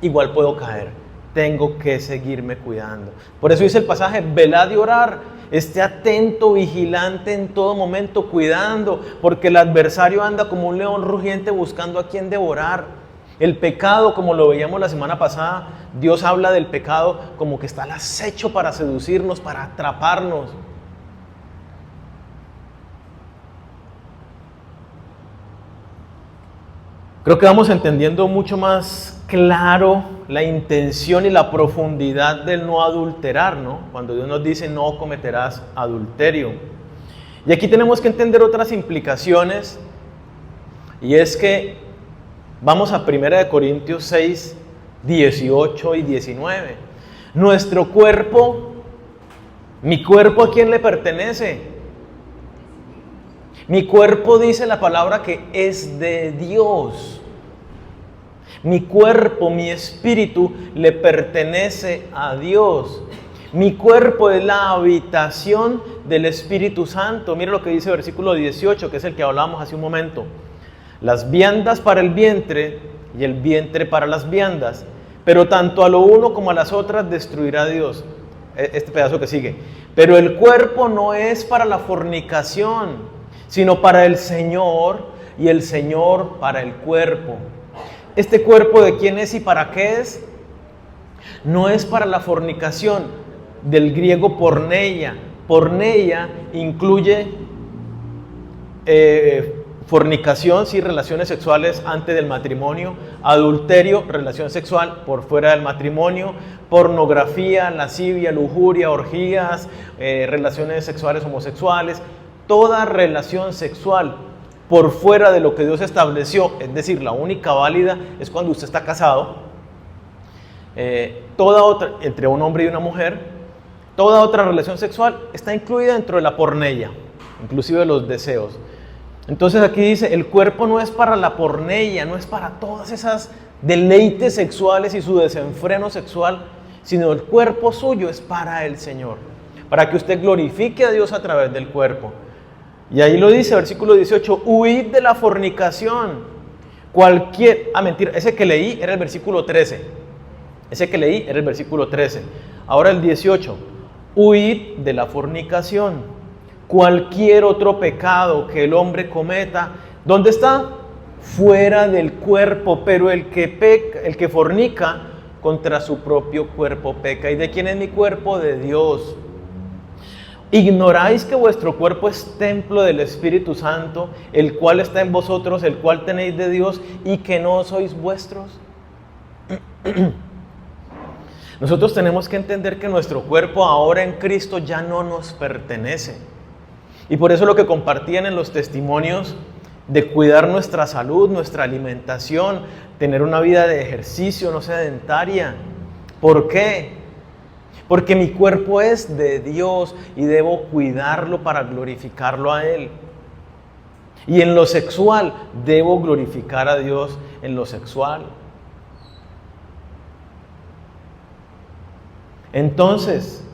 A: igual puedo caer. Tengo que seguirme cuidando. Por eso dice el pasaje, velad y orar. Esté atento, vigilante en todo momento, cuidando, porque el adversario anda como un león rugiente buscando a quien devorar. El pecado, como lo veíamos la semana pasada, Dios habla del pecado como que está al acecho para seducirnos, para atraparnos. Creo que vamos entendiendo mucho más claro la intención y la profundidad del no adulterar, ¿no? Cuando Dios nos dice no cometerás adulterio. Y aquí tenemos que entender otras implicaciones, y es que vamos a 1 Corintios 6, 18 y 19. Nuestro cuerpo, mi cuerpo, ¿a quién le pertenece? Mi cuerpo, dice la palabra, que es de Dios. Mi cuerpo, mi espíritu, le pertenece a Dios. Mi cuerpo es la habitación del Espíritu Santo. Mira lo que dice el versículo 18, que es el que hablábamos hace un momento. Las viandas para el vientre y el vientre para las viandas, pero tanto a lo uno como a las otras destruirá Dios. Este pedazo que sigue. Pero el cuerpo no es para la fornicación, sino para el Señor, y el Señor para el cuerpo. ¿Este cuerpo de quién es y para qué es? No es para la fornicación, del griego porneia. Porneia incluye fornicación, sí, relaciones sexuales antes del matrimonio; adulterio, relación sexual por fuera del matrimonio; pornografía, lascivia, lujuria, orgías, relaciones sexuales homosexuales. Toda relación sexual por fuera de lo que Dios estableció, es decir, la única válida es cuando usted está casado, toda otra, entre un hombre y una mujer, toda otra relación sexual está incluida dentro de la porneia, inclusive los deseos. Entonces aquí dice, el cuerpo no es para la porneia, no es para todas esas deleites sexuales y su desenfreno sexual, sino el cuerpo suyo es para el Señor, para que usted glorifique a Dios a través del cuerpo. Y ahí lo dice, versículo 18, huid de la fornicación. Mentira, ese que leí era el versículo 13. Ese que leí era el versículo 13. Ahora el 18, huid de la fornicación. Cualquier otro pecado que el hombre cometa, ¿dónde está? Fuera del cuerpo, pero el que peca, el que fornica contra su propio cuerpo peca. ¿Y de quién es mi cuerpo? De Dios. ¿Ignoráis que vuestro cuerpo es templo del Espíritu Santo, el cual está en vosotros, el cual tenéis de Dios, y que no sois vuestros? Nosotros tenemos que entender que nuestro cuerpo ahora en Cristo ya no nos pertenece. Y por eso lo que compartían en los testimonios de cuidar nuestra salud, nuestra alimentación, tener una vida de ejercicio, no sedentaria. ¿Por qué? Porque mi cuerpo es de Dios y debo cuidarlo para glorificarlo a Él. Y en lo sexual, debo glorificar a Dios en lo sexual. Entonces,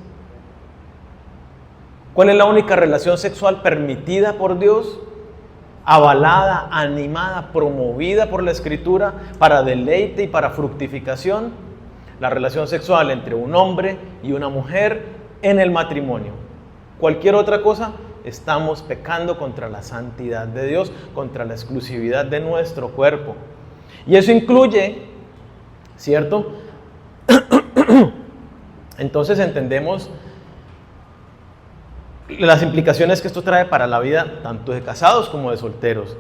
A: ¿cuál es la única relación sexual permitida por Dios? Avalada, animada, promovida por la Escritura para deleite y para fructificación. La relación sexual entre un hombre y una mujer en el matrimonio. Cualquier otra cosa, estamos pecando contra la santidad de Dios, contra la exclusividad de nuestro cuerpo. Y eso incluye, ¿cierto? Entonces entendemos las implicaciones que esto trae para la vida tanto de casados como de solteros.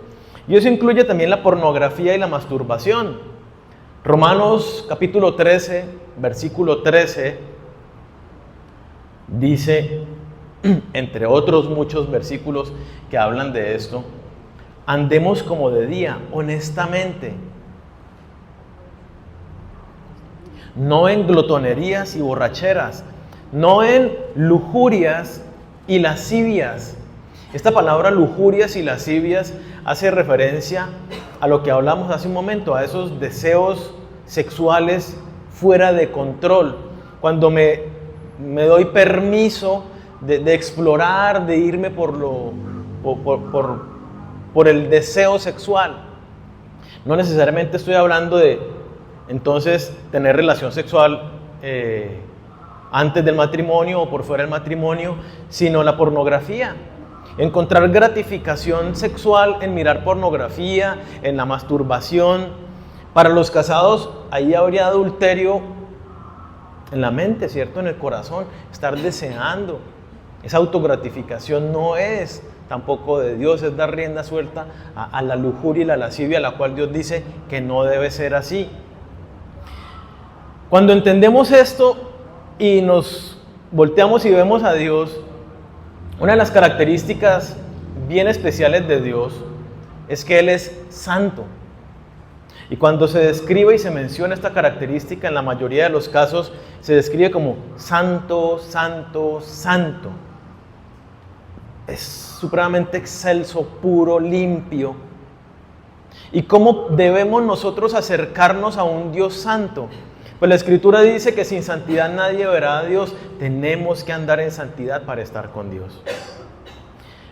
A: Y eso incluye también la pornografía y la masturbación. Romanos capítulo 13, versículo 13, dice, entre otros muchos versículos que hablan de esto, andemos como de día, honestamente, no en glotonerías y borracheras, no en lujurias y lascivias. Esta palabra lujurias y lascivias hace referencia a lo que hablamos hace un momento, a esos deseos sexuales fuera de control. Cuando me doy permiso de explorar, de irme por el deseo sexual. No necesariamente estoy hablando de, entonces, tener relación sexual antes del matrimonio o por fuera del matrimonio, sino la pornografía. Encontrar gratificación sexual en mirar pornografía, en la masturbación. Para los casados, ahí habría adulterio en la mente, ¿cierto? En el corazón, estar deseando. Esa autogratificación no es tampoco de Dios, es dar rienda suelta a la lujuria y la lascivia, la cual Dios dice que no debe ser así. Cuando entendemos esto y nos volteamos y vemos a Dios, una de las características bien especiales de Dios es que Él es santo. Y cuando se describe y se menciona esta característica, en la mayoría de los casos se describe como santo, santo, santo. Es supremamente excelso, puro, limpio. ¿Y cómo debemos nosotros acercarnos a un Dios santo? Pues la Escritura dice que sin santidad nadie verá a Dios. Tenemos que andar en santidad para estar con Dios.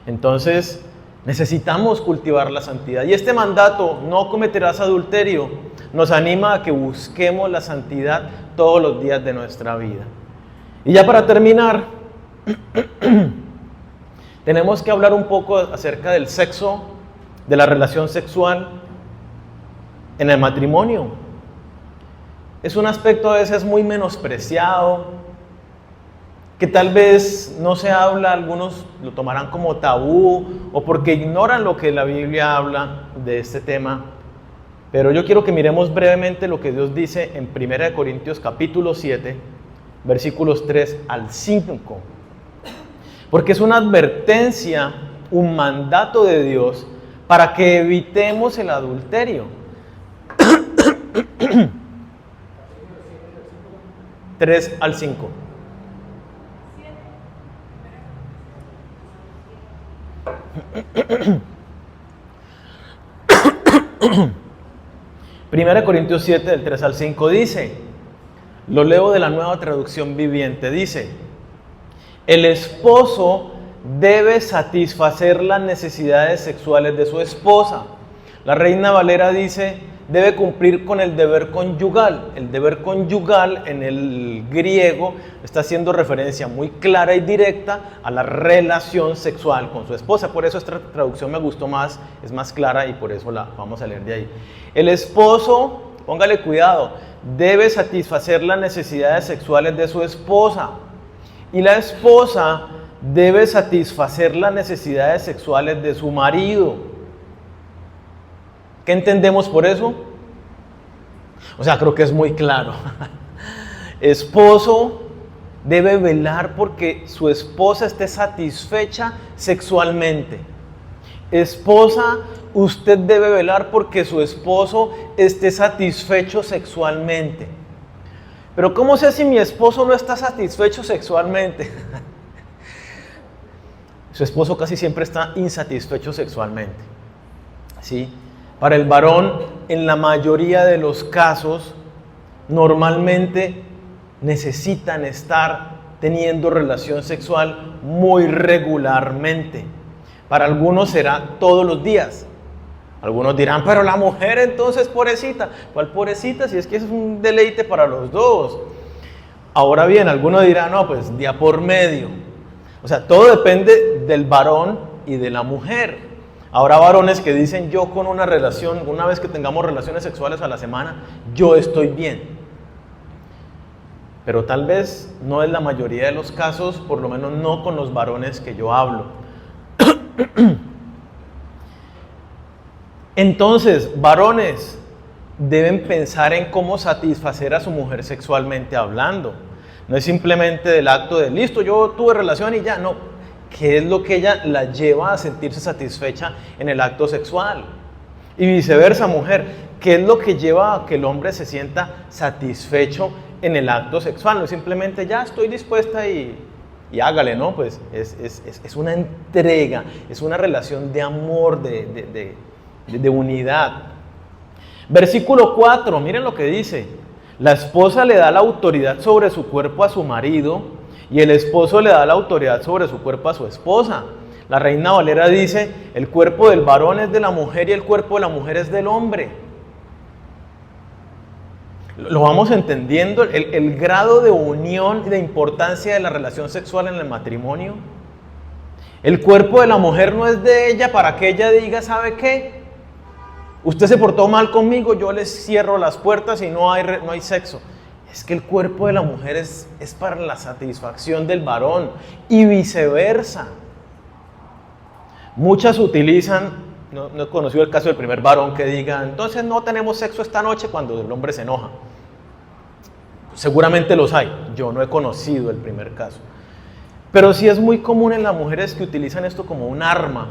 A: Entonces, necesitamos cultivar la santidad. Y este mandato, no cometerás adulterio, nos anima a que busquemos la santidad todos los días de nuestra vida. Y ya para terminar, tenemos que hablar un poco acerca del sexo, de la relación sexual en el matrimonio. Es un aspecto a veces muy menospreciado, que tal vez no se habla, algunos lo tomarán como tabú o porque ignoran lo que la Biblia habla de este tema. Pero yo quiero que miremos brevemente lo que Dios dice en 1 Corintios capítulo 7, versículos 3 al 5. Porque es una advertencia, un mandato de Dios para que evitemos el adulterio. 3 al 5. Primera Corintios 7, del 3 al 5 dice, lo leo de la Nueva Traducción Viviente, dice, el esposo debe satisfacer las necesidades sexuales de su esposa. La Reina Valera dice, debe cumplir con el deber conyugal. El deber conyugal en el griego está haciendo referencia muy clara y directa a la relación sexual con su esposa. Por eso esta traducción me gustó más, es más clara y por eso la vamos a leer de ahí. El esposo, póngale cuidado, debe satisfacer las necesidades sexuales de su esposa. Y la esposa debe satisfacer las necesidades sexuales de su marido. ¿Qué entendemos por eso? O sea, creo que es muy claro. Esposo debe velar porque su esposa esté satisfecha sexualmente. Esposa, usted debe velar porque su esposo esté satisfecho sexualmente. Pero ¿cómo sé si mi esposo no está satisfecho sexualmente? Su esposo casi siempre está insatisfecho sexualmente. ¿Sí? Para el varón, en la mayoría de los casos, normalmente necesitan estar teniendo relación sexual muy regularmente. Para algunos será todos los días. Algunos dirán, pero la mujer entonces pobrecita. ¿Cuál pobrecita? Si es que es un deleite para los dos. Ahora bien, algunos dirán, no, pues día por medio. O sea, todo depende del varón y de la mujer. Habrá varones que dicen, yo con una relación, una vez que tengamos relaciones sexuales a la semana, yo estoy bien. Pero tal vez no es la mayoría de los casos, por lo menos no con los varones que yo hablo. Entonces, varones deben pensar en cómo satisfacer a su mujer sexualmente hablando. No es simplemente del acto de, listo, yo tuve relación y ya, no. ¿Qué es lo que ella la lleva a sentirse satisfecha en el acto sexual? Y viceversa, mujer, ¿qué es lo que lleva a que el hombre se sienta satisfecho en el acto sexual? No es simplemente, ya estoy dispuesta y hágale, ¿no? Pues es una entrega, es una relación de amor, de unidad. Versículo 4, miren lo que dice. La esposa le da la autoridad sobre su cuerpo a su marido y el esposo le da la autoridad sobre su cuerpo a su esposa. La Reina Valera dice, el cuerpo del varón es de la mujer y el cuerpo de la mujer es del hombre. Lo vamos entendiendo, el grado de unión y de importancia de la relación sexual en el matrimonio. El cuerpo de la mujer no es de ella para que ella diga, ¿sabe qué? Usted se portó mal conmigo, yo les cierro las puertas y no hay sexo. Es que el cuerpo de la mujer es para la satisfacción del varón y viceversa. Muchas utilizan, no he conocido el caso del primer varón que diga, entonces no tenemos sexo esta noche cuando el hombre se enoja. Seguramente los hay, yo no he conocido el primer caso. Pero sí es muy común en las mujeres que utilizan esto como un arma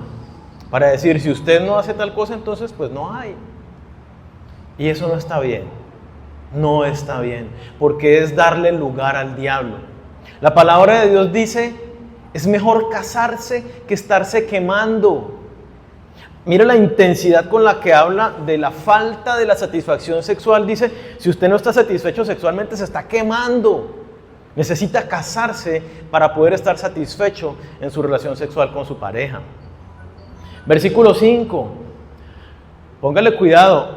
A: para decir, si usted no hace tal cosa, entonces pues no hay. Y eso no está bien, no está bien, porque es darle lugar al diablo. La palabra de Dios dice, es mejor casarse que estarse quemando. Mira la intensidad con la que habla de la falta de la satisfacción sexual. Dice, si usted no está satisfecho sexualmente, se está quemando. Necesita casarse para poder estar satisfecho en su relación sexual con su pareja. Versículo 5. Póngale cuidado.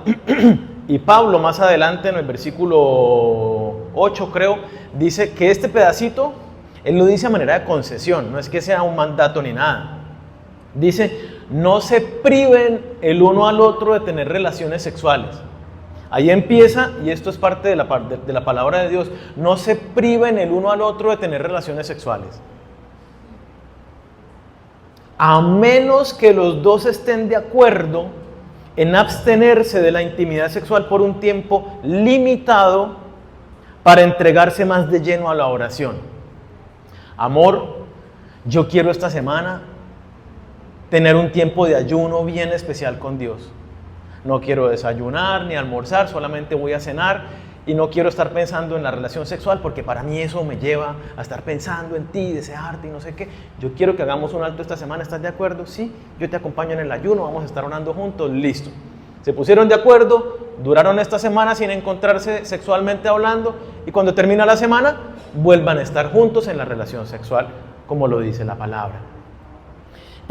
A: Y Pablo más adelante en el versículo 8 creo, dice que este pedacito, él lo dice a manera de concesión, no es que sea un mandato ni nada. Dice, no se priven el uno al otro de tener relaciones sexuales. Ahí empieza, y esto es parte de la palabra de Dios, no se priven el uno al otro de tener relaciones sexuales. A menos que los dos estén de acuerdo en abstenerse de la intimidad sexual por un tiempo limitado para entregarse más de lleno a la oración. Amor, yo quiero esta semana tener un tiempo de ayuno bien especial con Dios. No quiero desayunar ni almorzar, solamente voy a cenar y no quiero estar pensando en la relación sexual porque para mí eso me lleva a estar pensando en ti, desearte y no sé qué. Yo quiero que hagamos un alto esta semana, ¿estás de acuerdo? Sí, yo te acompaño en el ayuno, vamos a estar orando juntos, listo. Se pusieron de acuerdo, duraron esta semana sin encontrarse sexualmente hablando y cuando termina la semana vuelvan a estar juntos en la relación sexual, como lo dice la palabra.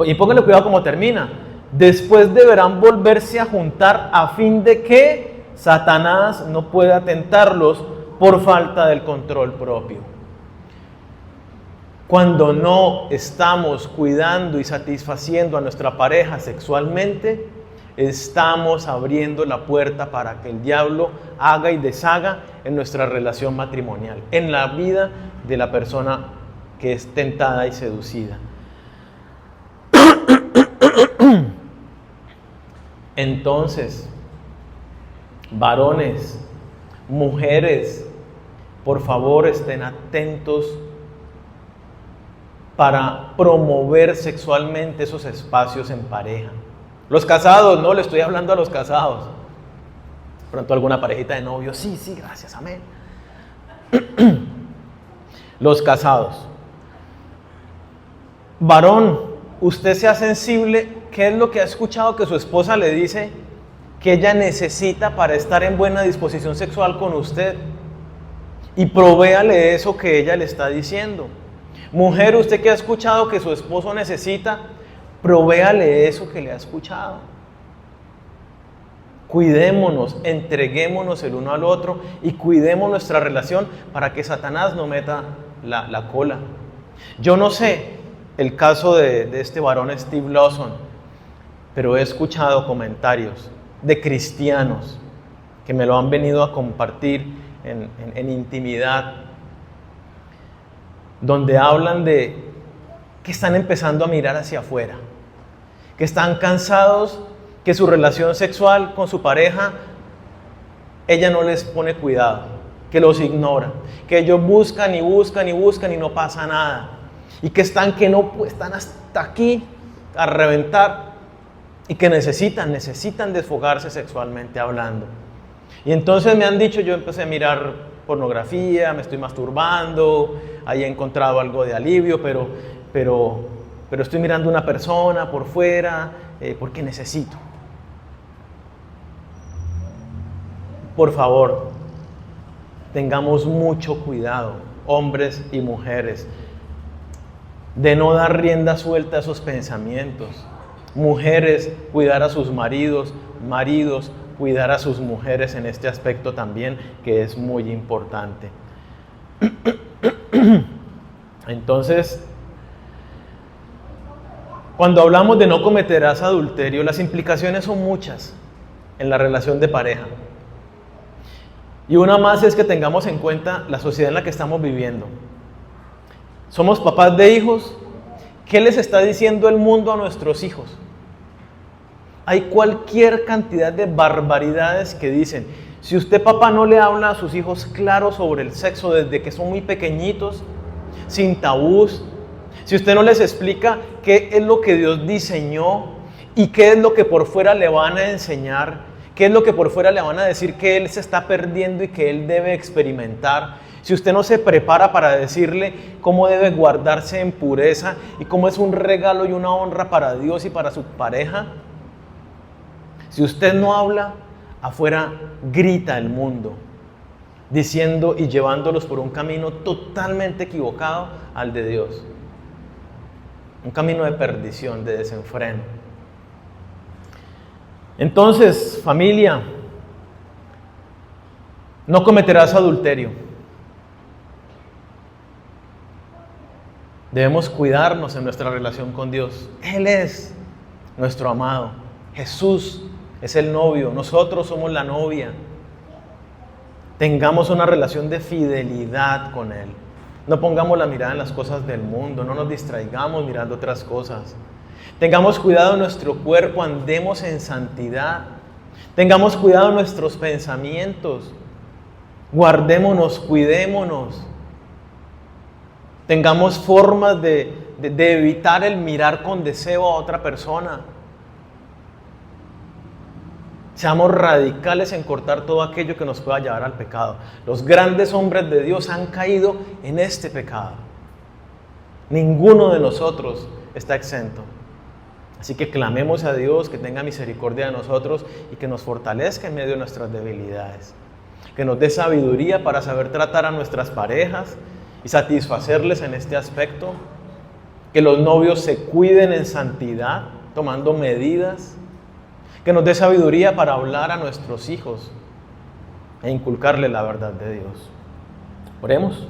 A: Y pónganle cuidado cómo termina. Después deberán volverse a juntar a fin de que Satanás no pueda tentarlos por falta del control propio. Cuando no estamos cuidando y satisfaciendo a nuestra pareja sexualmente, estamos abriendo la puerta para que el diablo haga y deshaga en nuestra relación matrimonial, en la vida de la persona que es tentada y seducida. Entonces, varones, mujeres, por favor estén atentos para promover sexualmente esos espacios en pareja. Los casados, no le estoy hablando a los casados. Pronto alguna parejita de novios, sí, gracias, amén. Los casados. Varón, usted sea sensible. ¿Qué es lo que ha escuchado que su esposa le dice que ella necesita para estar en buena disposición sexual con usted? Y provéale eso que ella le está diciendo. Mujer, usted que ha escuchado que su esposo necesita, provéale eso que le ha escuchado. Cuidémonos, entreguémonos el uno al otro y cuidemos nuestra relación para que Satanás no meta la cola. Yo no sé el caso de este varón Steve Lawson, pero he escuchado comentarios de cristianos que me lo han venido a compartir en intimidad, donde hablan de que están empezando a mirar hacia afuera, que están cansados, que su relación sexual con su pareja, ella no les pone cuidado, que los ignora, que ellos buscan y buscan y buscan y no pasa nada, y que están están hasta aquí a reventar, y que necesitan desfogarse sexualmente hablando. Y entonces me han dicho, yo empecé a mirar pornografía, me estoy masturbando, ahí he encontrado algo de alivio, pero estoy mirando una persona por fuera porque necesito. por favor, tengamos mucho cuidado, hombres y mujeres, de no dar rienda suelta a esos pensamientos. Mujeres, cuidar a sus maridos, maridos, cuidar a sus mujeres en este aspecto también, que es muy importante. Entonces, cuando hablamos de no cometerás adulterio, las implicaciones son muchas en la relación de pareja. Y una más es que tengamos en cuenta la sociedad en la que estamos viviendo. Somos papás de hijos. ¿Qué les está diciendo el mundo a nuestros hijos? Hay cualquier cantidad de barbaridades que dicen. Si usted, papá, no le habla a sus hijos claro sobre el sexo desde que son muy pequeñitos, sin tabús, si usted no les explica qué es lo que Dios diseñó y qué es lo que por fuera le van a enseñar, qué es lo que por fuera le van a decir que él se está perdiendo y que él debe experimentar, si usted no se prepara para decirle cómo debe guardarse en pureza y cómo es un regalo y una honra para Dios y para su pareja, si usted no habla, afuera grita el mundo, diciendo y llevándolos por un camino totalmente equivocado al de Dios. Un camino de perdición, de desenfreno. Entonces, familia, no cometerás adulterio. Debemos cuidarnos en nuestra relación con Dios. Él es nuestro amado. Jesús es el novio. Nosotros somos la novia. Tengamos una relación de fidelidad con Él. No pongamos la mirada en las cosas del mundo. No nos distraigamos mirando otras cosas. Tengamos cuidado en nuestro cuerpo. Andemos en santidad. Tengamos cuidado en nuestros pensamientos. Guardémonos, cuidémonos. Tengamos formas de evitar el mirar con deseo a otra persona. Seamos radicales en cortar todo aquello que nos pueda llevar al pecado. Los grandes hombres de Dios han caído en este pecado. Ninguno de nosotros está exento. Así que clamemos a Dios que tenga misericordia de nosotros y que nos fortalezca en medio de nuestras debilidades. Que nos dé sabiduría para saber tratar a nuestras parejas y satisfacerles en este aspecto. Que los novios se cuiden en santidad, tomando medidas. Que nos dé sabiduría para hablar a nuestros hijos e inculcarles la verdad de Dios. Oremos.